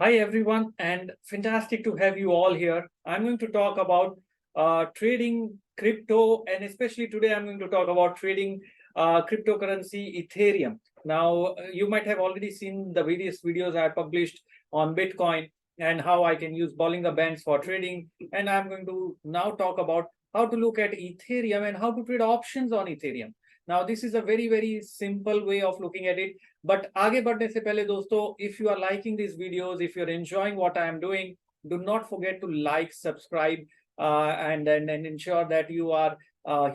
Hi everyone, and fantastic to have you all here. I'm going to talk about trading crypto, and especially today I'm going to talk about trading cryptocurrency Ethereum. Now, you might have already seen the various videos I published on Bitcoin and how I can use Bollinger Bands for trading. And I'm going to now talk about how to look at Ethereum and how to trade options on Ethereum. Now, this is a very simple way of looking at it. But आगे बढ़ने से पहले दोस्तों, if you are liking these videos, if you're enjoying what I am doing, do not forget to like, subscribe, and ensure that you are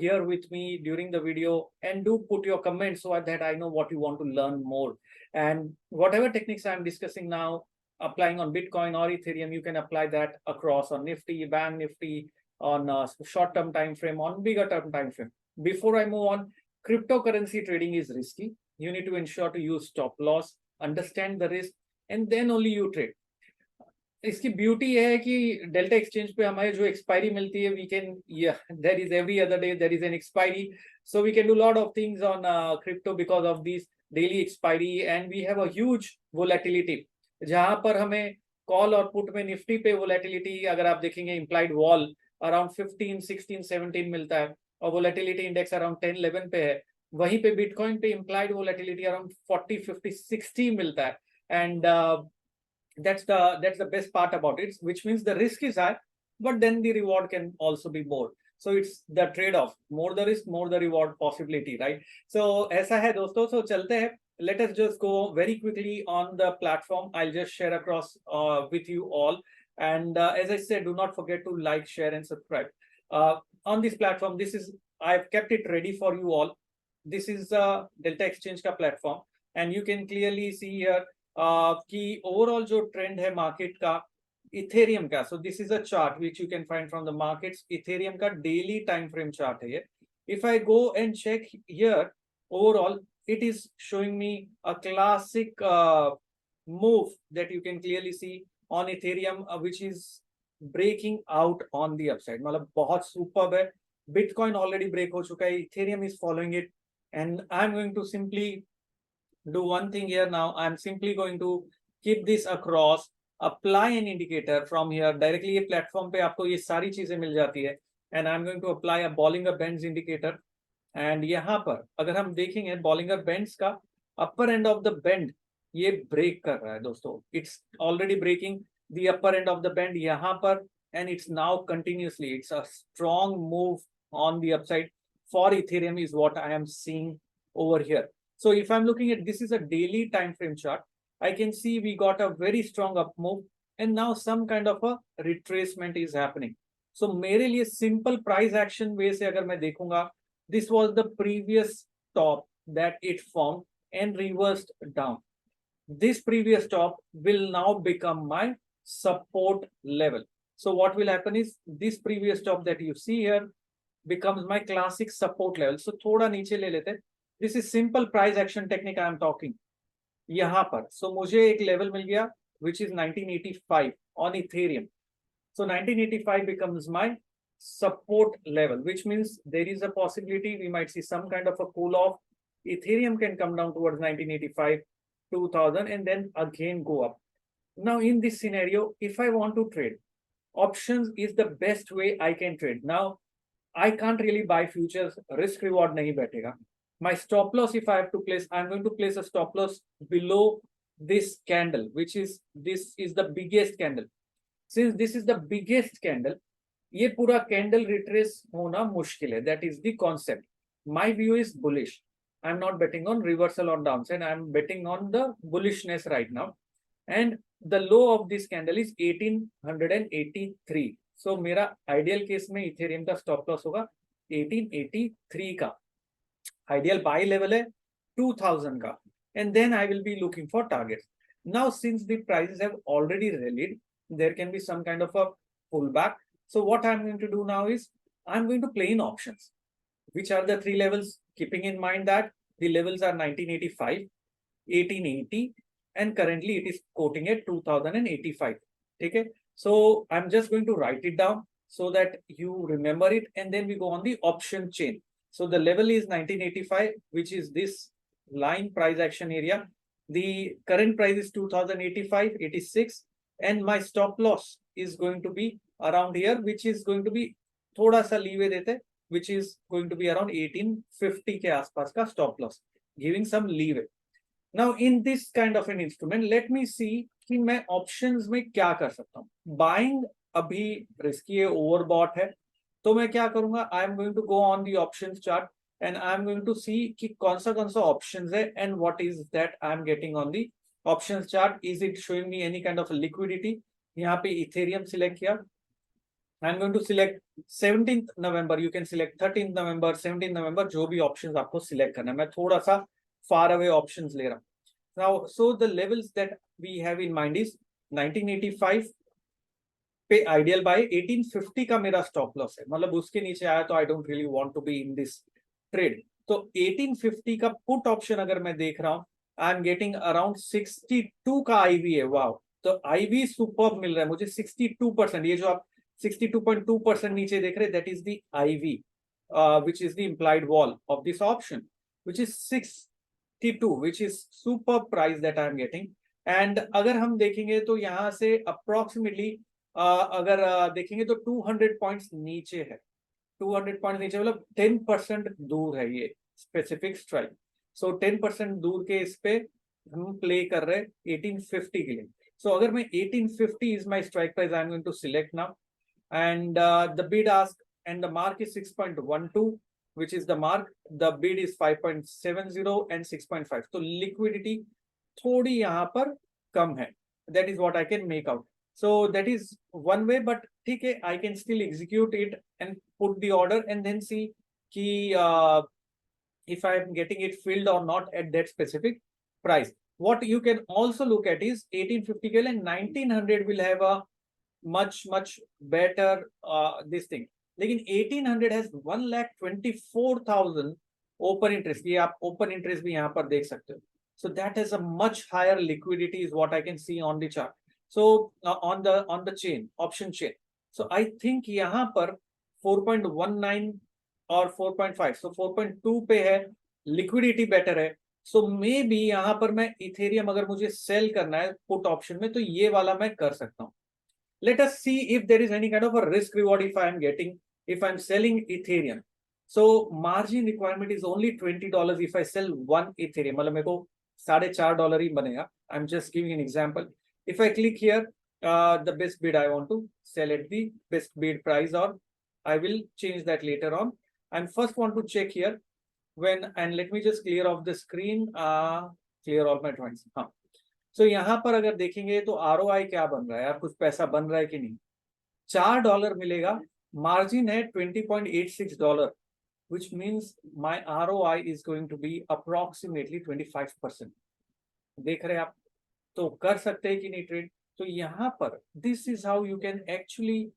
here with me during the video, and do put your comments so that I know what you want to learn more. And whatever techniques I'm discussing now, applying on Bitcoin or Ethereum, you can apply that across on Nifty, Bank Nifty, on short-term time frame, on bigger term time frame. Before I move on, cryptocurrency trading is risky. You need to ensure to use stop loss, understand the risk, and then only you trade. इसकी beauty है कि delta exchange पे हमारे जो expiry मिलती है, we can there is every other day there is an expiry, so we can do lot of things on crypto because of this daily expiry, and we have a huge volatility. जहां पर हमें call और put में Nifty पे volatility, अगर आप देखेंगे implied wall around 15, 16, 17 मिलता है, और वोलेटिलिटी इंडेक्स अराउंड 10, 11 पे है. वहीं पे बिटकॉइन पे इम्प्लाइड वोलेटिलिटी अराउंड 40, 50, 60 मिलता है. And that's the best part about it, which means the risk is high, but then the reward can also be more. So it's the trade-off, more the risk, more the reward possibility, right? So ऐसा है दोस्तों. So चलते हैं. Let us just go very quickly on the platform. I'll just share across with you all, and as I said, do not forget to like, share, and subscribe on this platform. I've kept it ready for you all. This is Delta Exchange का platform, and you can clearly see here कि overall जो trend है market का Ethereum का. So this is a chart which you can find from the markets. Ethereum का daily time frame chart है ये. If I go and check here, overall it is showing me a classic move that you can clearly see on Ethereum, which is breaking out on the upside. मतलब बहुत superb है. Bitcoin already break हो चुका है, Ethereum is following it, and I'm going to simply do one thing here now. I'm simply going to keep this across, apply an indicator from here directly. ये platform पे आपको ये सारी चीजें मिल जाती है, and I'm going to apply a Bollinger Bands indicator. And यहाँ पर अगर हम देखेंगे Bollinger Bands का upper end of the band ये break कर रहा है दोस्तों. It's already breaking the upper end of the band यहाँ पर, and it's now continuously. It's a strong move on the upside for Ethereum is what I am seeing over here. So if I'm looking at, this is a daily time frame chart, I can see we got a very strong up move, and now some kind of a retracement is happening. So मेरे लिए simple price action way से अगर मैं देखूंगा, this was the previous top that it formed and reversed down. This previous top will now become my support level. So what will happen is this previous top that you see here becomes my classic support level. So थोड़ा नीचे ले लेते हैं. This is simple price action technique I am talking. यहाँ पर so मुझे एक level मिल गया which is 1985 on Ethereum. So 1985 becomes my support level, which means there is a possibility we might see some kind of a cool off. Ethereum can come down towards 1985, 2000, and then again go up. Now in this scenario, if I want to trade, options is the best way I can trade. Now I can't really buy futures, risk reward नहीं बैठेगा. My stop loss, if I have to place, I'm going to place a stop loss below this candle, which is, this is the biggest candle. Since this is the biggest candle, ये पूरा candle retrace होना मुश्किल है. That is the concept. My view is bullish. I'm not betting on reversal or downside. I'm betting on the bullishness right now. And the low of this candle is 1883. So मेरा ideal case में Ethereum का stop loss होगा 1883 का. Ideal buy level है 2000 का, and then I will be looking for targets. Now since the prices have already rallied, there can be some kind of a pullback. So what I'm going to do now is I'm going to play in options. Which are the three levels? Keeping in mind that the levels are 1985, 1880, and currently it is quoting at 2085. Okay, so I'm just going to write it down so that you remember it, and then we go on the option chain. So the level is 1985, which is this line price action area. The current price is 2085, 86. and my stop loss is going to be around here, which is going to be थोड़ा सा leeway देते, which is going to be around 1850 के आसपास का stop loss, giving some leeway. Now in this kind of an instrument, let me see कि मैं options में क्या कर सकता हूँ. Buying अभी risky है, overbought है, तो मैं क्या करूंगा? I am going to go on the options chart and I am going to see कि कौन सा options है and what is that I am getting on the options chart. Is it showing me any kind of liquidity? यहाँ पे Ethereum select किया. I'm going to select 17th November. You can select 13th November, 17th November. जो भी options आपको select करना है. मैं थोड़ा सा far away options ले रहा हूँ. Now, so the levels that we have in mind is 1985 पे ideal buy, 1850 का मेरा stop loss है. मतलब उसके नीचे आया तो I don't really want to be in this trade. तो 1850 का put option अगर मैं देख रहा हूँ, I'm getting around 62 का IV है. Wow. तो IV superb मिल रहा है मुझे 62%. ये जो आप 62.2% नीचे देख रहे, that is the IV, which is the implied wall of this option, which is 62, which is super price that I am getting. And अगर हम देखेंगे तो यहाँ से approximately अगर देखेंगे तो 200 पॉइंट्स नीचे है. 200 पॉइंट नीचे मतलब 10% दूर है ये स्पेसिफिक स्ट्राइक. सो 10% दूर के इस पे हम प्ले कर रहे हैं 1850 के लिए. सो अगर मैं 1850 is my strike price, I am going to select now and the bid ask and the mark is 6.12, which is the mark. The bid is 5.70 and 6.5. तो liquidity थोड़ी यहाँ पर कम है. That is what I can make out. So that is one way, but ठीक है, I can still execute it and put the order and then see कि if I am getting it filled or not at that specific price. What you can also look at is 1850 के लिए 1900 will have a much better this thing. लेकिन 1800 has 1,24,000 open interest. ये आप open interest भी यहाँ पर देख सकते हो. So that has a much higher liquidity is what I can see on the chart. So on the chain, option chain. So I think यहाँ पर 4.19 और 4.5. So 4.2 पे है, liquidity better है. So maybe यहाँ पर मैं Ethereum अगर मुझे sell करना है put option में, तो ये वाला मैं कर सकता हूँ. Let us see if there is any kind of a risk reward if I am getting, if I'm selling Ethereum. So margin requirement is only $20 if I sell one Ethereum. मतलब मेरे को $4.5 ही बनेगा. I'm just giving an example. If I click here, the best bid I want to sell at the best bid price, or I will change that later on. And first want to check here when, and let me just clear off the screen, clear all my drawings. हाँ. So यहाँ पर अगर देखेंगे तो ROI क्या बन रहा है यार, कुछ पैसा बन रहा है कि नहीं. $4 मिलेगा, मार्जिन है $20.86, which means my ROI is going to be approximately 25%. देख रहे हैं आप, तो कर सकते हैं कि नहीं ट्रेड. तो यहाँ पर this is how you can actually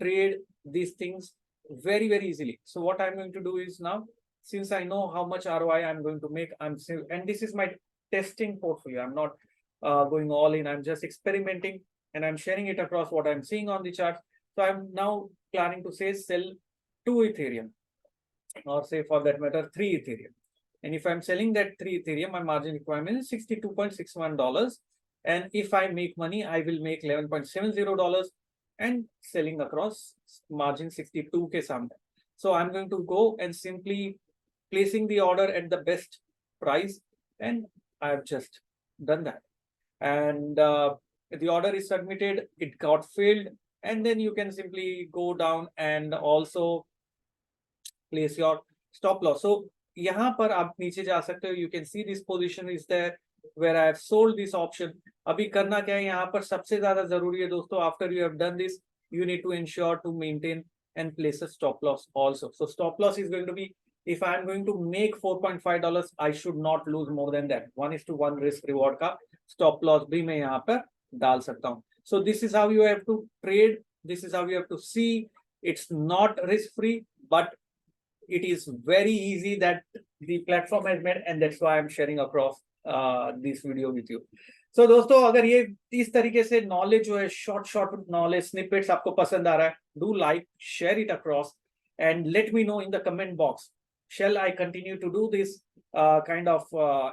trade these things very easily. So what I'm going to do is now, since I know how much ROI I'm going to make, and this is my testing portfolio. I'm not going all in. I'm just experimenting and I'm sharing it across what I'm seeing on the chart. So I'm now planning to say sell 2 Ethereum, or say for that matter 3 Ethereum. And if I'm selling that 3 Ethereum, my margin requirement is $62.61. And if I make money, I will make $11.70 and selling across margin 62 के सामने. So I'm going to go and simply placing the order at the best price, and I've just done that. And the order is submitted, it got filled, and then you can simply go down and also place your stop loss. So यहाँ पर आप नीचे जा सकते हो. You can see this position is there where I have sold this option. अभी करना क्या है यहाँ पर सबसे ज्यादा जरूरी है दोस्तों, after you have done this, you need to ensure to maintain and place a stop loss also. So stop loss is going to be, if I am going to make $4.5, I should not lose more than that. 1:1 risk reward का stop loss भी मैं यहाँ पर डाल सकता हूँ. So this is how you have to trade. This is how you have to see. It's not risk free, but it is very easy that the platform has made, and that's why I'm sharing across this video with you. So दोस्तों, अगर ये इस तरीके से knowledge जो है, short knowledge snippets आपको पसंद आ रहा है, do like, share it across, and let me know in the comment box. Shall I continue to do this kind of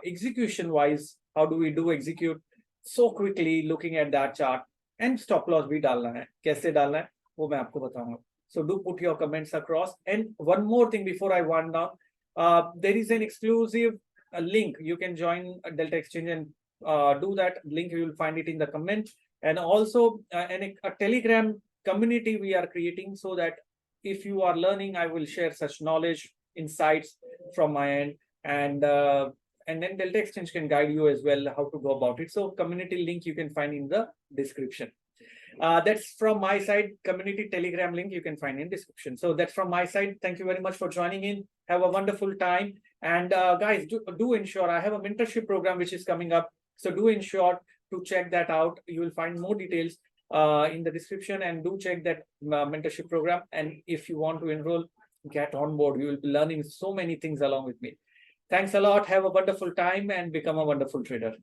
execution wise? How do we execute so quickly looking at that chart? And stop loss भी डालना है, कैसे डालना है वो मैं आपको बताऊंगा. So do put your comments across. And one more thing before I wind down, there is an exclusive link. You can join Delta Exchange and do that. Link you will find it in the comment. And also a Telegram community we are creating, so that if you are learning, I will share such knowledge, insights from my end, and then Delta Exchange can guide you as well how to go about it. So community link you can find in the description. That's from my side. Community Telegram link you can find in description. So that's from my side. Thank you very much for joining in. Have a wonderful time. And guys, do ensure, I have a mentorship program which is coming up. So do ensure to check that out. You will find more details in the description, and do check that mentorship program. And if you want to enroll, get on board. You will be learning so many things along with me. Thanks a lot. Have a wonderful time and become a wonderful trader.